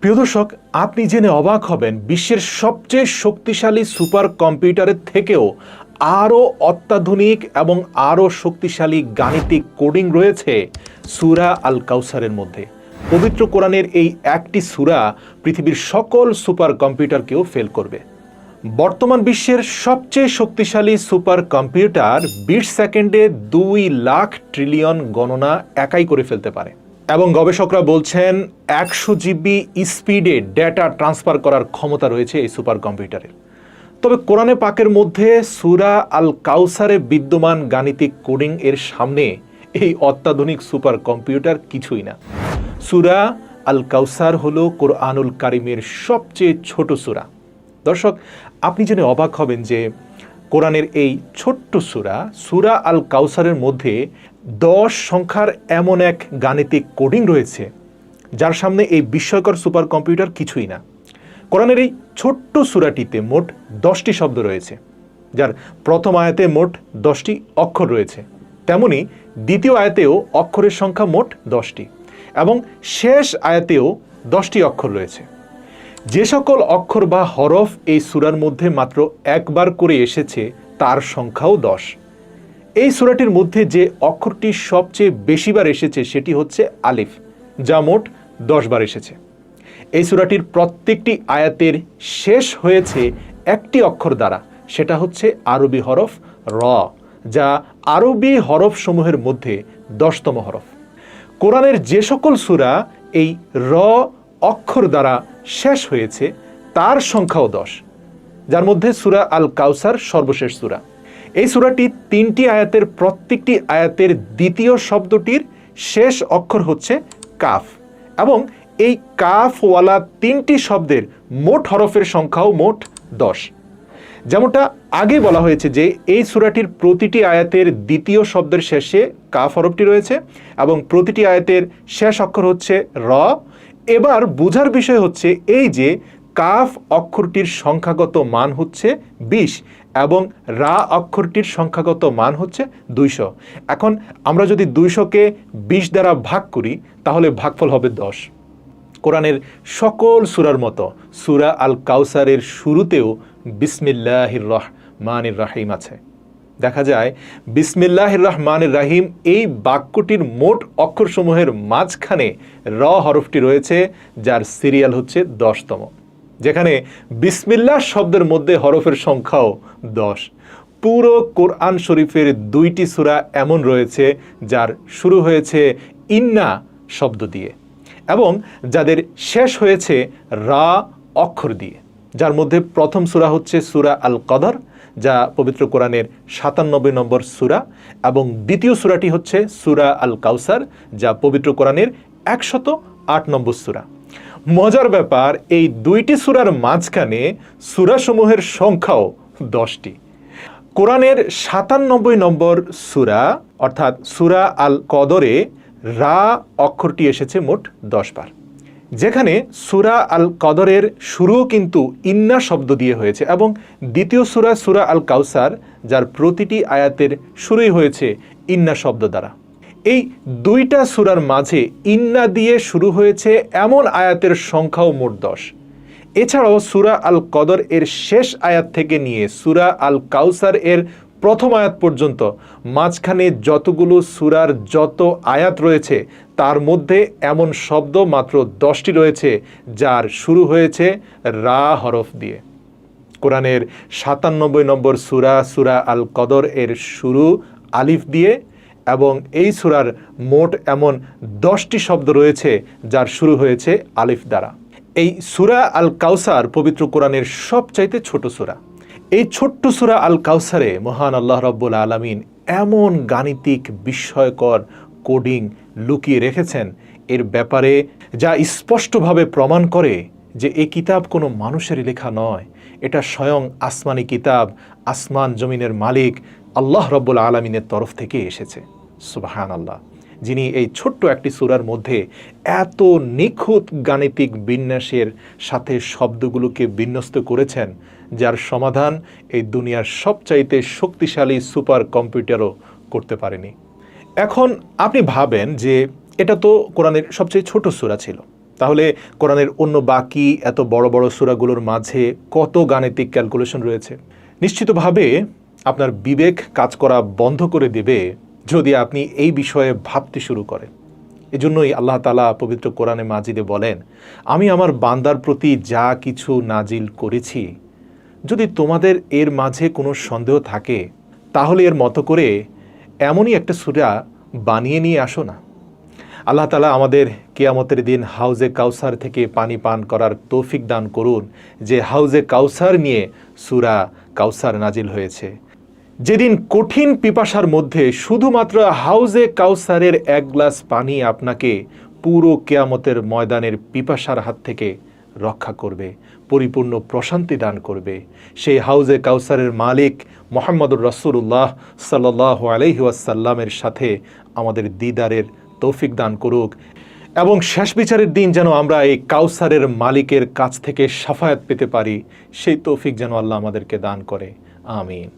প্রিয় দর্শক, আপনি জেনে অবাক হবেন বিশ্বের সবচেয়ে শক্তিশালী সুপার কম্পিউটারের থেকেও আরও অত্যাধুনিক এবং আরও শক্তিশালী গাণিতিক কোডিং রয়েছে সূরা আল কাউসারের মধ্যে। পবিত্র কোরআনের এই একটি সূরা পৃথিবীর সকল সুপার কম্পিউটারকেও ফেল করবে। বর্তমান বিশ্বের সবচেয়ে শক্তিশালী সুপার কম্পিউটার 20 সেকেন্ডে 2 লাখ ট্রিলিয়ন গণনা একাই করে ফেলতে পারে এবং গবেষকরা বলছেন 100 জিবি স্পিডে ডেটা ট্রান্সফার করার ক্ষমতা রয়েছে এই সুপার কম্পিউটারের। তবে কোরআনে পাকের মধ্যে সূরা আল কাউসারে বিদ্যমান গাণিতিক কোডিং এর সামনে এই অত্যাধুনিক সুপার কম্পিউটার কিছুই না। সূরা আল কাউসার হলো কোরআনুল কারিমের সবচেয়ে ছোট সূরা। দর্শক, আপনি জেনে অবাক হবেন যে কোরআনের এই ছোট্ট সূরা আল কাউসারের মধ্যে 10 সংখ্যার এমন এক গাণিতিক কোডিং রয়েছে যার সামনে এই বিস্ময়কর সুপার কম্পিউটার কিছুই না। কোরআনের এই ছোট্ট সূরাটিতে মোট 10টি শব্দ রয়েছে, যার প্রথম আয়াতে মোট 10টি অক্ষর রয়েছে। তেমনি দ্বিতীয় আয়াতেও অক্ষরের সংখ্যা মোট 10টি এবং শেষ আয়াতেও 10টি অক্ষর রয়েছে। যে সকল অক্ষর বা হরফ এই সূরার মধ্যে মাত্র একবার করে এসেছে তার সংখ্যাও 10। এই সূরাটির মধ্যে যে অক্ষরটি সবচেয়ে বেশিবার এসেছে সেটি হচ্ছে আলিফ, যা মোট 10 বার এসেছে। এই সূরাটির প্রত্যেকটি আয়াতের শেষ হয়েছে একটি অক্ষর দ্বারা, সেটা হচ্ছে আরবি হরফ র, যা আরবি হরফ সমূহের মধ্যে 10তম হরফ। কোরআনের যে সকল সূরা এই র অক্ষর দ্বারা শেষ হয়েছে তার সংখ্যাও 10, যার মধ্যে সূরা আল কাউসার সর্বশেষ সূরা। এই সূরাটি 3টি আয়াতের প্রত্যেকটি আয়াতের দ্বিতীয় শব্দটির শেষ অক্ষর হচ্ছে কাফ এবং এই কাফওয়ালা 3টি শব্দের মোট হরফের সংখ্যাও মোট 10। যেমনটা আগে বলা হয়েছে যে এই সূরাটির প্রতিটি আয়াতের দ্বিতীয় শব্দের শেষে কাফ হরফটি রয়েছে এবং প্রতিটি আয়াতের শেষ অক্ষর হচ্ছে র। এবার বোঝার বিষয় হচ্ছে এই যে কাফ অক্ষরটির সংখ্যাগত মান হচ্ছে 20 এবং রা অক্ষরটির সংখ্যাগত মান হচ্ছে 200। এখন আমরা যদি 200কে 20 দ্বারা ভাগ করি তাহলে ভাগফল হবে 10। কোরআনের সকল সূরার মতো সূরা আল কাউসারের শুরুতেও বিসমিল্লাহির রহমানির রাহিম আছে। দেখা যায় বিসমিল্লাহির রহমানির রাহিম এই বাক্যটির মোট অক্ষরসমূহের মাঝখানে র হরফটি রয়েছে, যার সিরিয়াল হচ্ছে 10তম, যেখানে বিসমিল্লাহ শব্দের মধ্যে হরফের সংখ্যাও 10। পুরো কোরআন শরীফের 2টি সূরা এমন রয়েছে যার শুরু হয়েছে ইন্না শব্দ দিয়ে এবং যাদের শেষ হয়েছে রা অক্ষর দিয়ে, যার মধ্যে প্রথম সূরা হচ্ছে সূরা আল কদর, যা পবিত্র কোরআনের 97 নম্বর সূরা এবং দ্বিতীয় সূরাটি হচ্ছে সূরা আল কাউসার, যা পবিত্র কোরআনের 108 নম্বর সূরা। মজার ব্যাপার, এই 2টি সূরার মাঝখানে সূরাসমূহের সংখ্যাও 10টি। কোরআনের 97 নম্বর সূরা অর্থাৎ সূরা আল কদরে রা অক্ষরটি এসেছে মোট 10 বার, যেখানে সূরা আল কদরের শুরুও কিন্তু ইন্না শব্দ দিয়ে হয়েছে এবং দ্বিতীয় সূরা আল কাউসার, যার প্রতিটি আয়াতের শুরুই হয়েছে ইন্না শব্দ দ্বারা। এই 2টা সূরার মাঝে ইন্না দিয়ে শুরু হয়েছে এমন আয়াতের সংখ্যাও মোট 10। এছাড়াও সূরা আল কদর এর শেষ আয়াত থেকে নিয়ে সূরা আল কাউসার এর প্রথম আয়াত পর্যন্ত মাঝখানে যতগুলো সূরার যত আয়াত রয়েছে তার মধ্যে এমন শব্দ মাত্র 10টি রয়েছে যার শুরু হয়েছে রা হরফ দিয়ে। কোরআনের 97 নম্বর সূরা আল কদর এর শুরু আলিফ দিয়ে এবং এই সূরার মোট এমন 10টি শব্দ রয়েছে যার শুরু হয়েছে আলিফ দ্বারা। এই সূরা আল কাউসার পবিত্র কোরআনের সবচাইতে ছোট সূরা। এই ছোট্ট সূরা আল কাউসারে মহান আল্লাহ রাব্বুল আলামিন এমন গাণিতিক বিস্ময়কর কোডিং লুকিয়ে রেখেছেন এর ব্যাপারে, যা স্পষ্টভাবে প্রমাণ করে যে এই কিতাব কোনো মানুষেরই লেখা নয়, এটা স্বয়ং আসমানি কিতাব, আসমান জমিনের মালিক আল্লাহ রাব্বুল আলামিনের তরফ থেকে এসেছে। সুবহানাল্লাহ, যিনি এই ছোট্ট একটি সূরার মধ্যে এত নিখুঁত গাণিতিক বিন্যাসের সাথে শব্দগুলোকে বিন্যস্ত করেছেন, যার সমাধান এই দুনিয়ার সবচাইতে শক্তিশালী সুপার কম্পিউটারও করতে পারেনি। এখন আপনি ভাবেন যে এটা তো কোরআনের সবচেয়ে ছোট সূরা ছিল, তাহলে কোরআনের অন্য বাকি এত বড় বড় সূরাগুলোর মাঝে কত গাণিতিক ক্যালকুলেশন রয়েছে। নিশ্চিতভাবে আপনার বিবেক কাজ করা বন্ধ করে দেবে যদি আপনি এই বিষয়ে ভাবতে শুরু করেন। এজন্যই আল্লাহ তাআলা পবিত্র কোরআনে মাজিদে বলেন, আমি আমার বান্দার প্রতি যা কিছু নাজিল করেছি, যদি তোমাদের এর মাঝে কোনো সন্দেহ থাকে তাহলে এর মতো করে এমনই একটা সূরা বানিয়ে নিয়ে আসো না। আল্লাহ তাআলা আমাদের কিয়ামতের দিন হাউজে কাউসার থেকে পানি পান করার তৌফিক দান করুন, যে হাউজে কাউসার নিয়ে সূরা কাউসার নাজিল হয়েছে। যেদিন কঠিন পিপাসার মধ্যে শুধুমাত্র হাউজে কাউসারের এক গ্লাস পানি আপনাকে পুরো কিয়ামতের ময়দানের পিপাসার হাত থেকে রক্ষা করবে, পরিপূর্ণ প্রশান্তি দান করবে। সেই হাউজে কাউসারের মালিক মুহাম্মদুর রাসূলুল্লাহ সাল্লাল্লাহু আলাইহি ওয়াসাল্লামের সাথে আমাদের দিদারের তৌফিক দান করুক, এবং শেষ বিচারের দিন যেন আমরা এই কাউসারের মালিকের কাছ থেকে শাফায়াত পেতে পারি, সেই তৌফিক যেন আল্লাহ আমাদেরকে দান করে। আমিন।